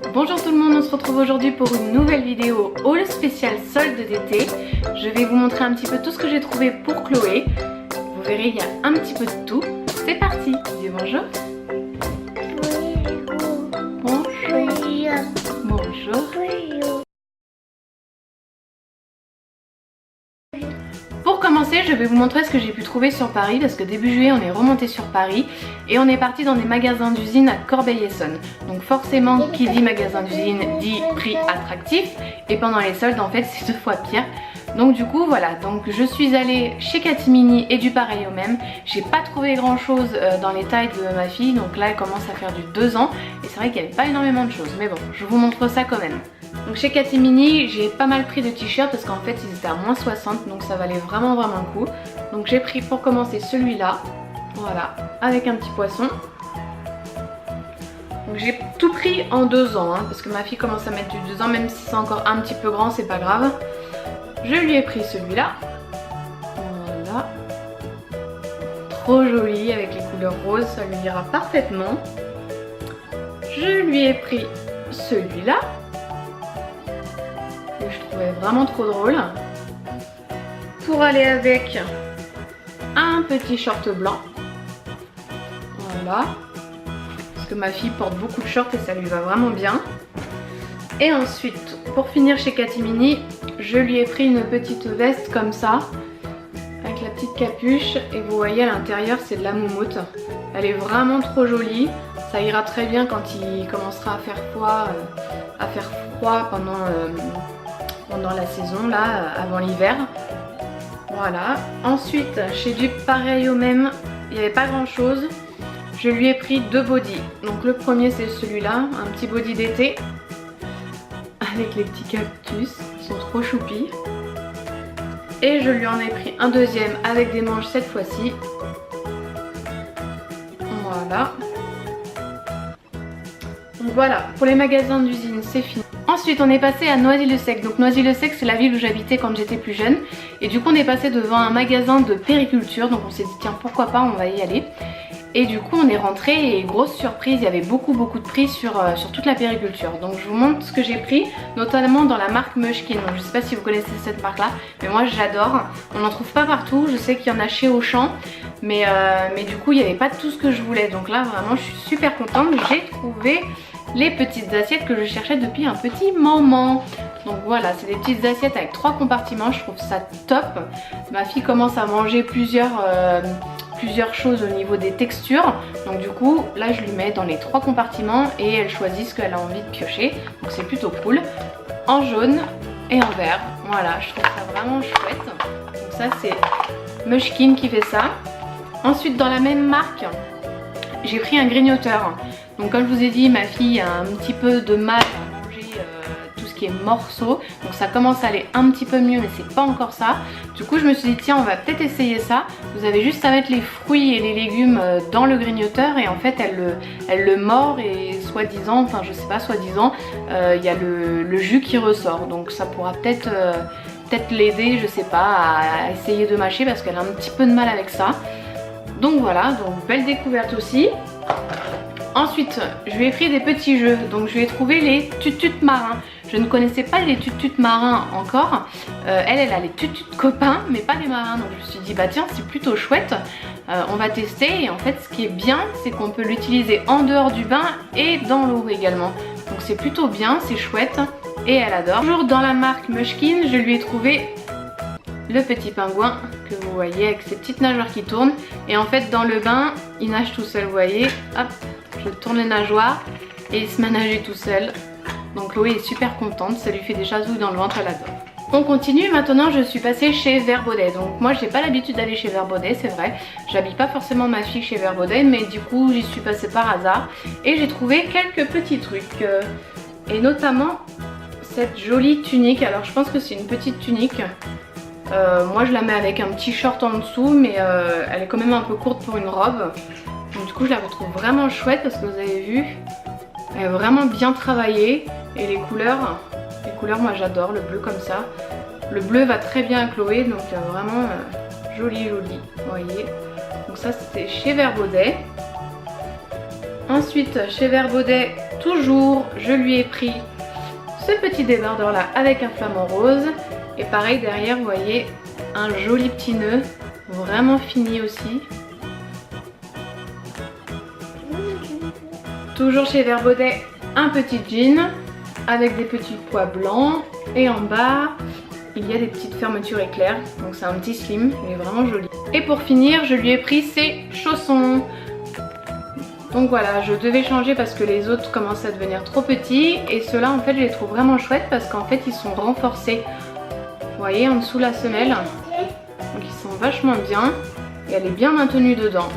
Bonjour tout le monde, on se retrouve aujourd'hui pour une nouvelle vidéo haul spécial solde d'été. Je vais vous montrer un petit peu tout ce que j'ai trouvé pour Chloé. Vous verrez, il y a un petit peu de tout. C'est parti. Dis bonjour. Bonjour. Bonjour. Pour commencer, je vais vous montrer ce que j'ai pu trouver sur Paris parce que début juillet on est remonté sur Paris et on est parti dans des magasins d'usine à Corbeil-Essonnes. Donc forcément qui dit magasin d'usine dit prix attractif et pendant les soldes en fait c'est 2 fois pire. Donc du coup voilà, donc je suis allée chez Catimini et du pareil au même. J'ai pas trouvé grand chose dans les tailles de ma fille, donc là elle commence à faire du 2 ans et c'est vrai qu'il n'y avait pas énormément de choses, mais bon je vous montre ça quand même. Donc chez Catimini j'ai pas mal pris de t-shirts parce qu'en fait ils étaient à moins 60 donc ça valait vraiment le coup. Donc j'ai pris pour commencer celui-là, voilà, avec un petit poisson. Donc j'ai tout pris en 2 ans hein, parce que ma fille commence à mettre du 2 ans, même si c'est encore un petit peu grand c'est pas grave. Je lui ai pris celui-là, voilà, trop joli avec les couleurs roses, ça lui ira parfaitement. Je lui ai pris celui-là, que je trouvais vraiment trop drôle, pour aller avec un petit short blanc, voilà, parce que ma fille porte beaucoup de shorts et ça lui va vraiment bien. Et ensuite, pour finir chez Catimini, je lui ai pris une petite veste comme ça, avec la petite capuche, et vous voyez à l'intérieur c'est de la moumoute. Elle est vraiment trop jolie, ça ira très bien quand il commencera à faire froid pendant la saison, là, avant l'hiver. Voilà. Ensuite, chez du pareil au même, il n'y avait pas grand chose. Je lui ai pris 2 bodys. Donc le premier c'est celui-là, un petit body d'été, avec les petits cactus, ils sont trop choupis. Et je lui en ai pris un deuxième avec des manches cette fois-ci. Voilà. Donc voilà, pour les magasins d'usine c'est fini. Ensuite on est passé à Noisy-le-Sec. Donc Noisy-le-Sec c'est la ville où j'habitais quand j'étais plus jeune. Et du coup on est passé devant un magasin de périculture. Donc on s'est dit tiens pourquoi pas, on va y aller. Et du coup on est rentré et grosse surprise, il y avait beaucoup de prix sur toute la périculture. Donc je vous montre ce que j'ai pris, notamment dans la marque Munchkin. Donc je sais pas si vous connaissez cette marque là, mais moi j'adore. On n'en trouve pas partout, je sais qu'il y en a chez Auchan, mais du coup il n'y avait pas tout ce que je voulais. Donc là vraiment je suis super contente, j'ai trouvé les petites assiettes que je cherchais depuis un petit moment. Donc voilà, c'est des petites assiettes avec 3 compartiments, je trouve ça top. Ma fille commence à manger plusieurs choses au niveau des textures, donc du coup là je lui mets dans les 3 compartiments et elle choisit ce qu'elle a envie de piocher, donc c'est plutôt cool. En jaune et en vert, voilà, je trouve ça vraiment chouette. Donc ça c'est Munchkin qui fait ça. Ensuite dans la même marque j'ai pris un grignoteur. Donc comme je vous ai dit, ma fille a un petit peu de mal à manger tout ce qui est morceaux, donc ça commence à aller un petit peu mieux mais c'est pas encore ça. Du coup je me suis dit tiens on va peut-être essayer ça. Vous avez juste à mettre les fruits et les légumes dans le grignoteur et en fait elle le mord et soi-disant, enfin je sais pas, soi-disant il y a le jus qui ressort, donc ça pourra peut-être l'aider, je sais pas, à essayer de mâcher parce qu'elle a un petit peu de mal avec ça. Donc voilà, donc belle découverte aussi. Ensuite, je lui ai pris des petits jeux, donc je lui ai trouvé les tutut marins. Je ne connaissais pas les tutut marins encore. Elle a les tutut copains, mais pas les marins. Donc je me suis dit, bah tiens, c'est plutôt chouette. On va tester. Et en fait, ce qui est bien, c'est qu'on peut l'utiliser en dehors du bain et dans l'eau également. Donc c'est plutôt bien, c'est chouette. Et elle adore. Toujours dans la marque Munchkin, je lui ai trouvé le petit pingouin que vous voyez avec ses petites nageoires qui tournent. Et en fait, dans le bain, il nage tout seul, vous voyez. Hop. Je tourne les nageoires et il se met à nager tout seul. Donc Chloé est super contente, ça lui fait des chasouilles dans le ventre, elle adore. On continue, maintenant je suis passée chez Vert Baudet. Donc moi j'ai pas l'habitude d'aller chez Vert Baudet, c'est vrai. J'habille pas forcément ma fille chez Vert Baudet, mais du coup j'y suis passée par hasard. Et j'ai trouvé quelques petits trucs. Et notamment cette jolie tunique. Alors je pense que c'est une petite tunique. Moi je la mets avec un petit short en dessous, mais elle est quand même un peu courte pour une robe. Donc du coup je la retrouve vraiment chouette parce que vous avez vu, elle est vraiment bien travaillée. Et les couleurs moi j'adore, le bleu comme ça. Le bleu va très bien à Chloé, donc vraiment joli, vous voyez. Donc ça c'était chez Vert Baudet. Ensuite chez Vert Baudet, toujours, je lui ai pris ce petit débardeur là avec un flamant rose. Et pareil derrière, vous voyez, un joli petit nœud, vraiment fini aussi. Toujours chez Vert Baudet, un petit jean avec des petits pois blancs. Et en bas, il y a des petites fermetures éclairs. Donc c'est un petit slim, il est vraiment joli. Et pour finir, je lui ai pris ses chaussons. Donc voilà, je devais changer parce que les autres commencent à devenir trop petits. Et ceux-là, en fait, je les trouve vraiment chouettes parce qu'en fait, ils sont renforcés. Vous voyez, en dessous la semelle. Donc ils sont vachement bien. Et elle est bien maintenue dedans.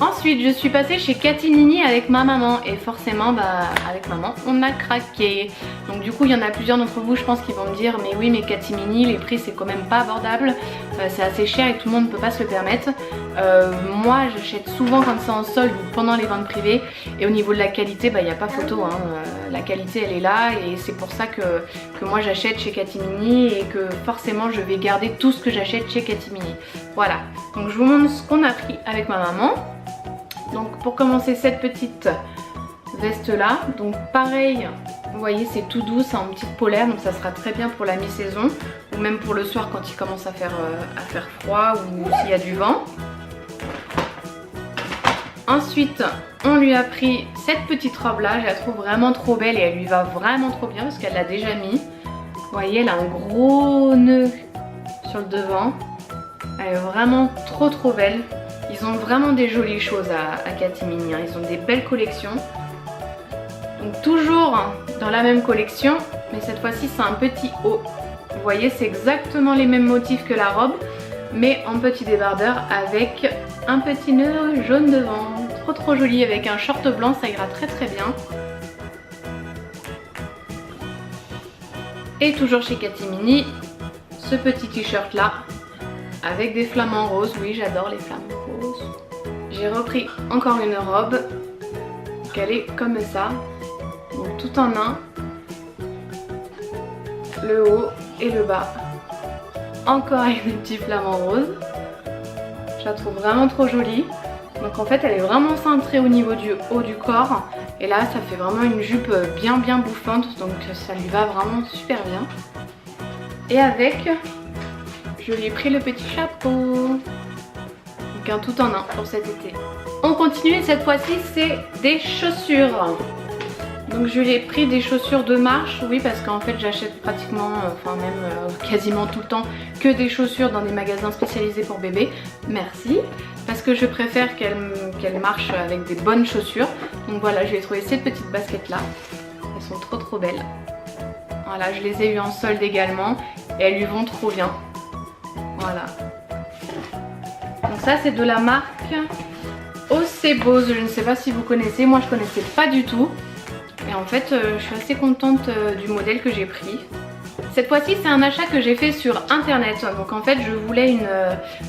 Ensuite, je suis passée chez Catimini avec ma maman et forcément, avec maman, on a craqué. Donc du coup, il y en a plusieurs d'entre vous, je pense, qui vont me dire mais oui, mais Catimini, les prix, c'est quand même pas abordable. C'est assez cher et tout le monde ne peut pas se le permettre. Moi, j'achète souvent quand c'est en solde ou pendant les ventes privées. Et au niveau de la qualité, il n'y a pas photo. La qualité, elle est là et c'est pour ça que moi, j'achète chez Catimini et que forcément, je vais garder tout ce que j'achète chez Catimini. Voilà. Donc je vous montre ce qu'on a pris avec ma maman. Donc pour commencer, cette petite veste là, donc pareil, vous voyez c'est tout doux, c'est en petite polaire, donc ça sera très bien pour la mi-saison ou même pour le soir quand il commence à faire froid ou s'il y a du vent. Ensuite on lui a pris cette petite robe là, je la trouve vraiment trop belle et elle lui va vraiment trop bien parce qu'elle l'a déjà mis. Vous voyez, elle a un gros nœud sur le devant, elle est vraiment trop belle. Ils ont vraiment des jolies choses à Catimini, ils ont des belles collections. Donc toujours dans la même collection, mais cette fois-ci c'est un petit haut. Vous voyez, c'est exactement les mêmes motifs que la robe, mais en petit débardeur avec un petit nœud jaune devant. Trop joli, avec un short blanc, ça ira très bien. Et toujours chez Catimini, ce petit t-shirt là, avec des flamants roses. Oui, j'adore les flamants roses. J'ai repris encore une robe, donc elle est comme ça, donc tout en un, le haut et le bas, encore avec des petits flamants roses. Je la trouve vraiment trop jolie. Donc en fait elle est vraiment cintrée au niveau du haut du corps, et là ça fait vraiment une jupe bien bouffante, donc ça lui va vraiment super bien. Et avec, je lui ai pris le petit chapeau. Donc un tout en un pour cet été. On continue et cette fois-ci c'est des chaussures. Donc je lui ai pris des chaussures de marche, oui, parce qu'en fait j'achète pratiquement, quasiment tout le temps que des chaussures dans des magasins spécialisés pour bébés. Merci. Parce que je préfère qu'elle marche avec des bonnes chaussures. Donc voilà, je lui ai trouvé ces petites baskets là. Elles sont trop belles. Voilà, je les ai eues en solde également et elles lui vont trop bien. Voilà. Donc ça c'est de la marque Osebose, je ne sais pas si vous connaissez, moi je connaissais pas du tout. Et en fait je suis assez contente du modèle que j'ai pris. Cette fois-ci c'est un achat que j'ai fait sur internet. Donc en fait je voulais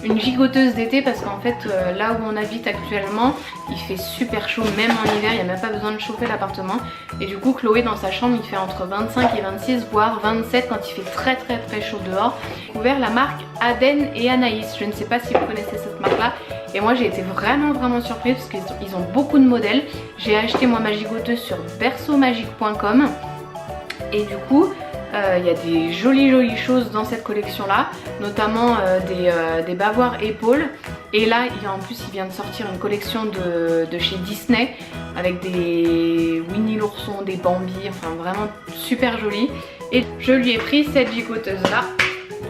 une gigoteuse d'été parce qu'en fait là où on habite actuellement il fait super chaud, même en hiver, il n'y a même pas besoin de chauffer l'appartement. Et du coup Chloé dans sa chambre il fait entre 25 et 26 voire 27 quand il fait très chaud dehors. J'ai découvert la marque Aden et Anaïs, je ne sais pas si vous connaissez cette marque là. Et moi j'ai été vraiment surprise parce qu'ils ont beaucoup de modèles. J'ai acheté moi ma gigoteuse sur berceaumagique.com et du coup il y a des jolies choses dans cette collection là, notamment des bavoirs épaules. Et là en plus il vient de sortir une collection de chez Disney avec des Winnie l'ourson, des Bambi, enfin vraiment super joli. Et je lui ai pris cette gigoteuse là,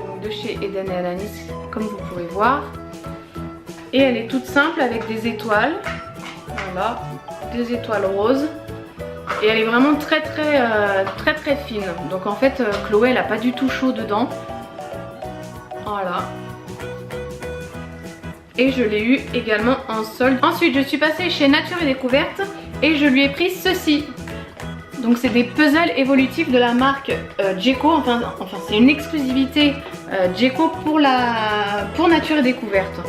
donc de chez Aden et Anaïs comme vous pouvez voir. Et elle est toute simple avec des étoiles, voilà, des étoiles roses. Et elle est vraiment très fine. Donc en fait Chloé elle a pas du tout chaud dedans. Voilà. Et je l'ai eu également en solde. Ensuite je suis passée chez Nature et Découverte et je lui ai pris ceci. Donc c'est des puzzles évolutifs de la marque Djeco. Enfin c'est une exclusivité Djeco pour Nature et Découverte.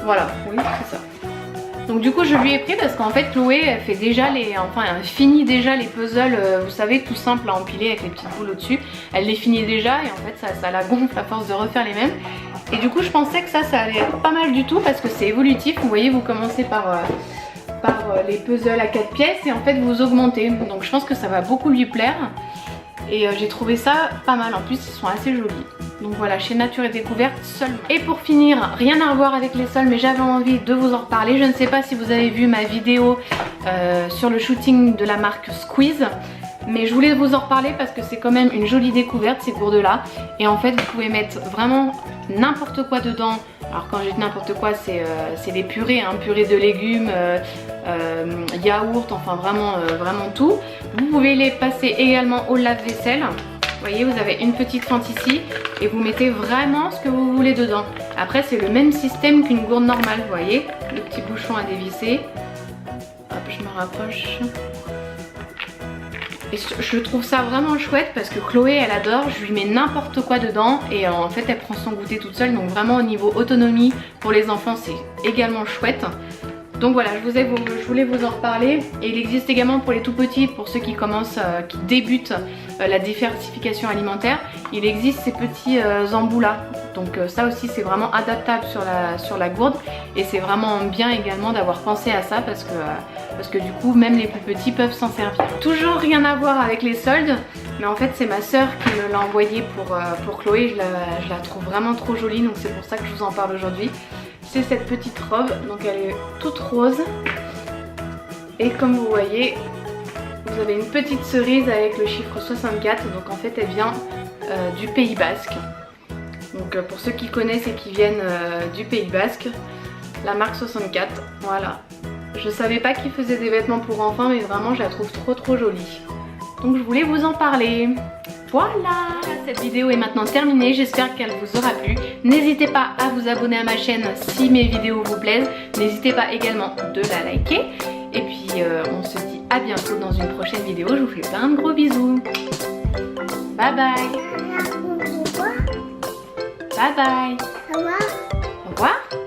Voilà, oui c'est ça. Donc du coup je lui ai pris parce qu'en fait Chloé elle fait déjà elle finit déjà les puzzles, vous savez, tout simple à empiler avec les petites boules au dessus. Elle les finit déjà et en fait ça la gonfle à force de refaire les mêmes. Et du coup je pensais que ça allait être pas mal du tout parce que c'est évolutif. Vous voyez, vous commencez par par les puzzles à 4 pièces et en fait vous augmentez. Donc je pense que ça va beaucoup lui plaire. Et j'ai trouvé ça pas mal, en plus ils sont assez jolis. Donc voilà, chez Nature et Découverte seulement. Et pour finir, rien à voir avec les sols, mais j'avais envie de vous en reparler. Je ne sais pas si vous avez vu ma vidéo sur le shooting de la marque Squeeze, mais je voulais vous en reparler parce que c'est quand même une jolie découverte ces gourdes là. Et en fait vous pouvez mettre vraiment n'importe quoi dedans. Alors quand je dis n'importe quoi, c'est des purées, hein, purée de légumes, yaourt, enfin vraiment, vraiment tout. Vous pouvez les passer également au lave-vaisselle. Vous voyez, vous avez une petite fente ici et vous mettez vraiment ce que vous voulez dedans. Après c'est le même système qu'une gourde normale, vous voyez, le petit bouchon à dévisser. Hop, je me rapproche. Et je trouve ça vraiment chouette parce que Chloé elle adore, je lui mets n'importe quoi dedans et en fait elle prend son goûter toute seule, donc vraiment au niveau autonomie pour les enfants c'est également chouette. Donc voilà, je voulais vous en reparler. Et il existe également pour les tout petits, pour ceux qui commencent, qui débutent la diversification alimentaire. Il existe ces petits embouts là. Donc ça aussi c'est vraiment adaptable sur la gourde. Et c'est vraiment bien également d'avoir pensé à ça parce que du coup même les plus petits peuvent s'en servir. Toujours rien à voir avec les soldes. Mais en fait c'est ma soeur qui me l'a envoyé pour Chloé. Je la trouve vraiment trop jolie, donc c'est pour ça que je vous en parle aujourd'hui. C'est cette petite robe, donc elle est toute rose. Et comme vous voyez, vous avez une petite cerise avec le chiffre 64. Donc en fait elle vient du Pays Basque. Donc pour ceux qui connaissent et qui viennent du Pays Basque, la marque 64, voilà. Je savais pas qu'ils faisaient des vêtements pour enfants, mais vraiment je la trouve trop jolie. Donc je voulais vous en parler. Voilà, cette vidéo est maintenant terminée, j'espère qu'elle vous aura plu. N'hésitez pas à vous abonner à ma chaîne si mes vidéos vous plaisent. N'hésitez pas également de la liker. Et puis on se dit à bientôt dans une prochaine vidéo. Je vous fais plein de gros bisous. Bye bye. Bye bye. Au revoir. Au revoir.